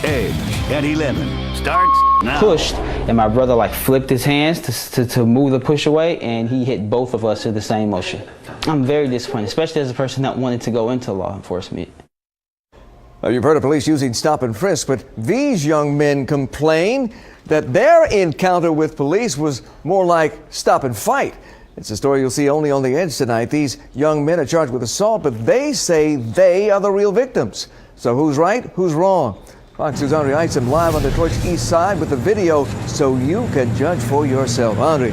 Edge at 11 starts now. Pushed, and my brother like flipped his hands to move the push away, and he hit both of us in the same motion. I'm very disappointed, especially as a person that wanted to go into law enforcement. You've heard of police using stop and frisk, but these young men complain that their encounter with police was more like stop and fight. It's a story you'll see only on The Edge tonight. These young men are charged with assault, but they say they are the real victims. So who's right? Who's wrong? Fox News' Andre Isom live on Detroit's east side with the video so you can judge for yourself. Andre.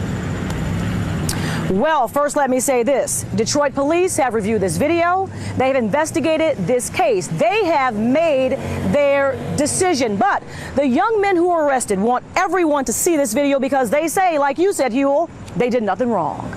Well, first let me say this. Detroit police have reviewed this video. They have investigated this case. They have made their decision. But the young men who were arrested want everyone to see this video because they say, like you said, Huel, they did nothing wrong.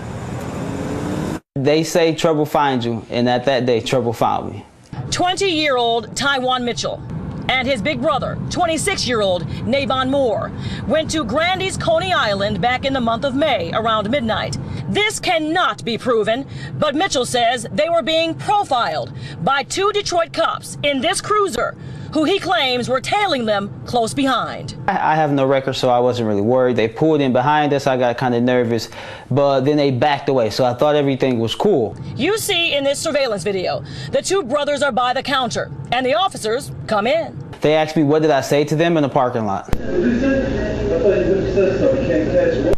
They say trouble finds you, and at that day, trouble found me. 20-year-old Tywan Mitchell and his big brother, 26-year-old Navon Moore, went to Grandy's Coney Island back in the month of May around midnight. This cannot be proven, but Mitchell says they were being profiled by two Detroit cops in this cruiser, who he claims were tailing them close behind. I have no record, so I wasn't really worried. They pulled in behind us. I got kind of nervous, but then they backed away, so I thought everything was cool. You see in this surveillance video, the two brothers are by the counter, and the officers come in. They asked me what did I say to them in the parking lot.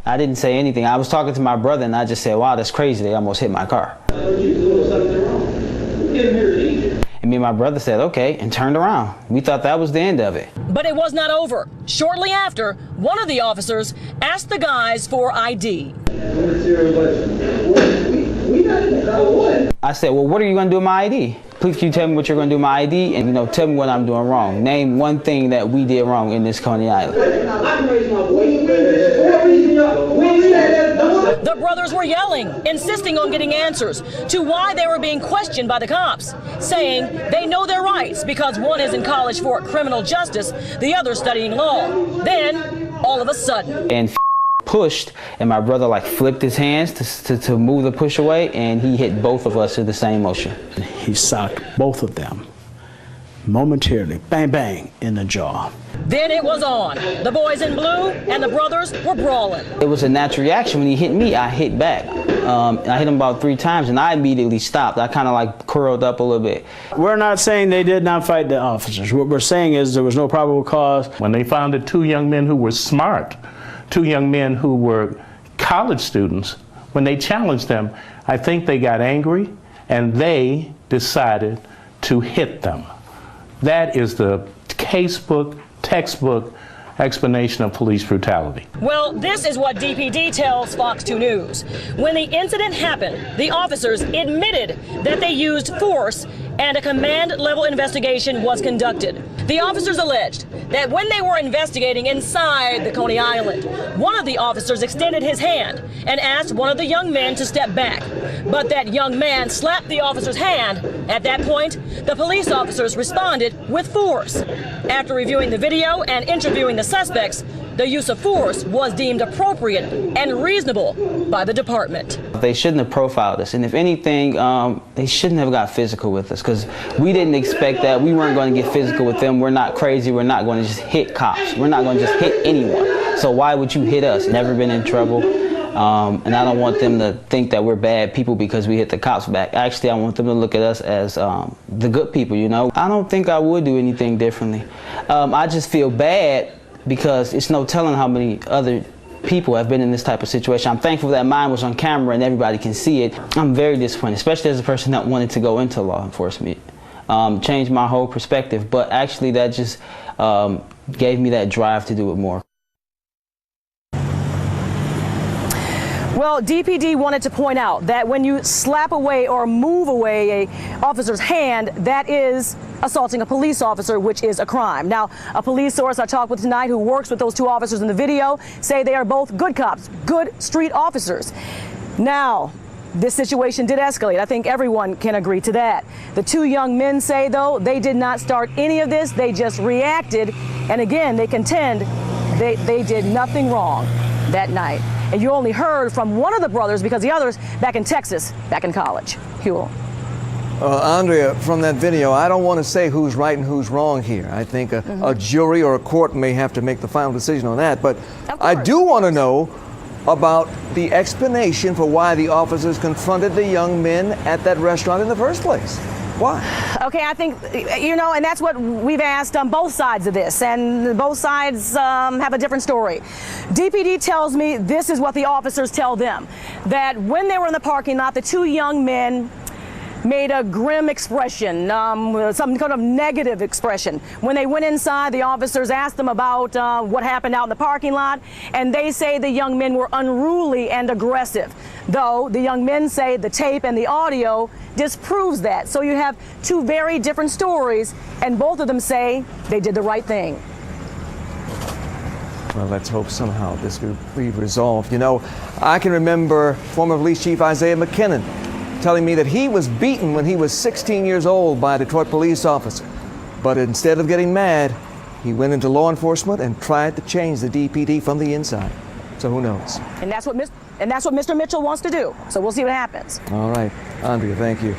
I didn't say anything. I was talking to my brother, and I just said, wow, that's crazy. They almost hit my car. And me and my brother said, okay, and turned around. We thought that was the end of it. But it was not over. Shortly after, one of the officers asked the guys for ID. I said, well, what are you going to do with my ID? Please, can you tell me what you're going to do with my ID? And, tell me what I'm doing wrong. Name one thing that we did wrong in this Coney Island. The brothers were yelling, insisting on getting answers to why they were being questioned by the cops, saying they know their rights because one is in college for criminal justice, the other studying law. Then, all of a sudden. And pushed, and my brother like flipped his hands to move the push away, and he hit both of us in the same motion. He socked both of them momentarily, bang, bang, in the jaw. Then it was on. The boys in blue and the brothers were brawling. It was a natural reaction. When he hit me, I hit back. I hit him about 3 times, and I immediately stopped. I kind of like curled up a little bit. We're not saying they did not fight the officers. What we're saying is there was no probable cause. When they found the two young men who were smart, two young men who were college students, when they challenged them, I think they got angry and they decided to hit them. That is the textbook explanation of police brutality. Well, this is what DPD tells Fox 2 News. When the incident happened, the officers admitted that they used force and a command-level investigation was conducted. The officers alleged that when they were investigating inside the Coney Island, one of the officers extended his hand and asked one of the young men to step back. But that young man slapped the officer's hand. At that point, the police officers responded with force. After reviewing the video and interviewing the suspects, the use of force was deemed appropriate and reasonable by the department. They shouldn't have profiled us, and if anything, they shouldn't have got physical with us, because we didn't expect that. We weren't going to get physical with them. We're not crazy. We're not going to just hit cops. We're not going to just hit anyone. So why would you hit us? Never been in trouble. And I don't want them to think that we're bad people because we hit the cops back. Actually, I want them to look at us as the good people, I don't think I would do anything differently. I just feel bad because it's no telling how many other people have been in this type of situation. I'm thankful that mine was on camera and everybody can see it. I'm very disappointed, especially as a person that wanted to go into law enforcement. Changed my whole perspective, but actually that just gave me that drive to do it more. Well, DPD wanted to point out that when you slap away or move away an officer's hand, that is assaulting a police officer, which is a crime. Now, a police source I talked with tonight who works with those two officers in the video say they are both good cops, good street officers. Now, this situation did escalate. I think everyone can agree to that. The two young men say, though, they did not start any of this. They just reacted. And again, they contend they did nothing wrong that night. And you only heard from one of the brothers because the other's back in Texas, back in college. Huel. Andrea, from that video, I don't want to say who's right and who's wrong here. I think a jury or a court may have to make the final decision on that. But I do want to know about the explanation for why the officers confronted the young men at that restaurant in the first place. Why? Okay, I think, you know, and that's what we've asked on both sides of this, and both sides have a different story. DPD tells me this is what the officers tell them, that when they were in the parking lot, the two young men made a grim expression, some kind of negative expression. When they went inside, the officers asked them about what happened out in the parking lot, and they say the young men were unruly and aggressive. Though the young men say the tape and the audio disproves that. So you have two very different stories, and both of them say they did the right thing. Well, let's hope somehow this will be resolved. You know, I can remember former police chief Isaiah McKinnon telling me that he was beaten when he was 16 years old by a Detroit police officer. But instead of getting mad, he went into law enforcement and tried to change the DPD from the inside. So who knows? And that's what Mr. Mitchell wants to do. So we'll see what happens. All right. Andrea, thank you.